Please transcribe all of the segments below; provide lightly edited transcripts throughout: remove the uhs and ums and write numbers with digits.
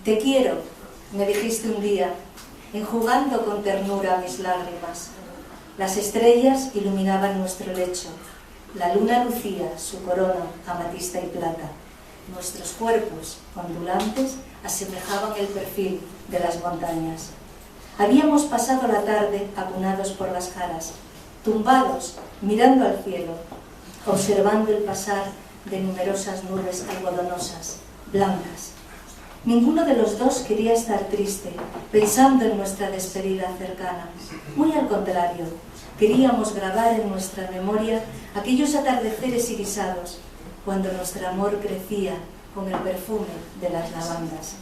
Te quiero, me dijiste un día, enjugando con ternura mis lágrimas. Las estrellas iluminaban nuestro lecho, la luna lucía su corona amatista y plata. Nuestros cuerpos ondulantes asemejaban el perfil de las montañas. Habíamos pasado la tarde acunados por las jaras, tumbados, mirando al cielo, observando el pasar de numerosas nubes algodonosas, blancas. Ninguno de los dos quería estar triste, pensando en nuestra despedida cercana. Muy al contrario, queríamos grabar en nuestra memoria aquellos atardeceres irisados, cuando nuestro amor crecía con el perfume de las lavandas.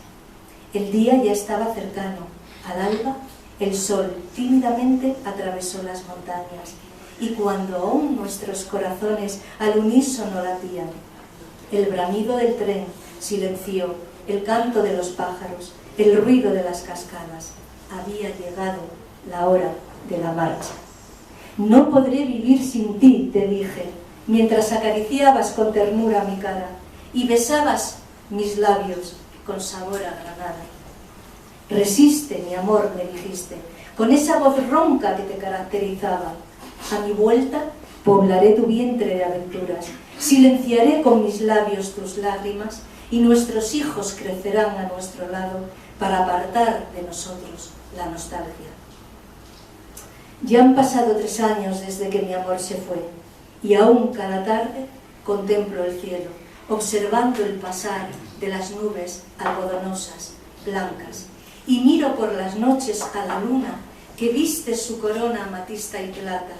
El día ya estaba cercano. Al alba, el sol tímidamente atravesó las montañas, y cuando aún nuestros corazones al unísono latían, el bramido del tren silenció el canto de los pájaros, el ruido de las cascadas. Había llegado la hora de la marcha. No podré vivir sin ti, te dije, mientras acariciabas con ternura mi cara y besabas mis labios con sabor a granada. Resiste, mi amor, me dijiste, con esa voz ronca que te caracterizaba. A mi vuelta poblaré tu vientre de aventuras, silenciaré con mis labios tus lágrimas, y nuestros hijos crecerán a nuestro lado para apartar de nosotros la nostalgia. Ya han pasado 3 años desde que mi amor se fue, y aún cada tarde contemplo el cielo, observando el pasar de las nubes algodonosas, blancas, y miro por las noches a la luna que viste su corona amatista y plata,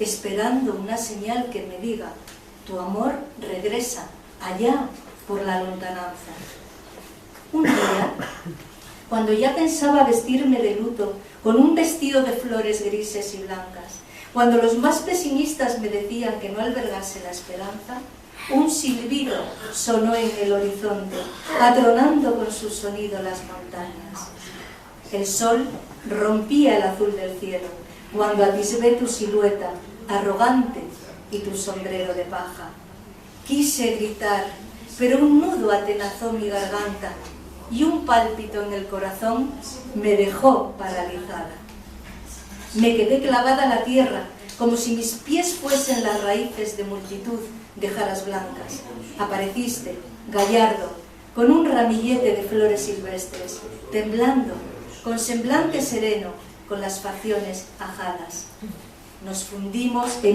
esperando una señal que me diga: tu amor regresa allá por la lontananza. Un día, cuando ya pensaba vestirme de luto con un vestido de flores grises y blancas, cuando los más pesimistas me decían que no albergase la esperanza, un silbido sonó en el horizonte, atronando con su sonido las montañas. El sol rompía el azul del cielo cuando atisbé tu silueta arrogante y tu sombrero de paja. Quise gritar, pero un nudo atenazó mi garganta y un pálpito en el corazón me dejó paralizada. Me quedé clavada a la tierra, como si mis pies fuesen las raíces de multitud de jaras blancas. Apareciste, gallardo, con un ramillete de flores silvestres, temblando, con semblante sereno, con las facciones ajadas. Nos fundimos en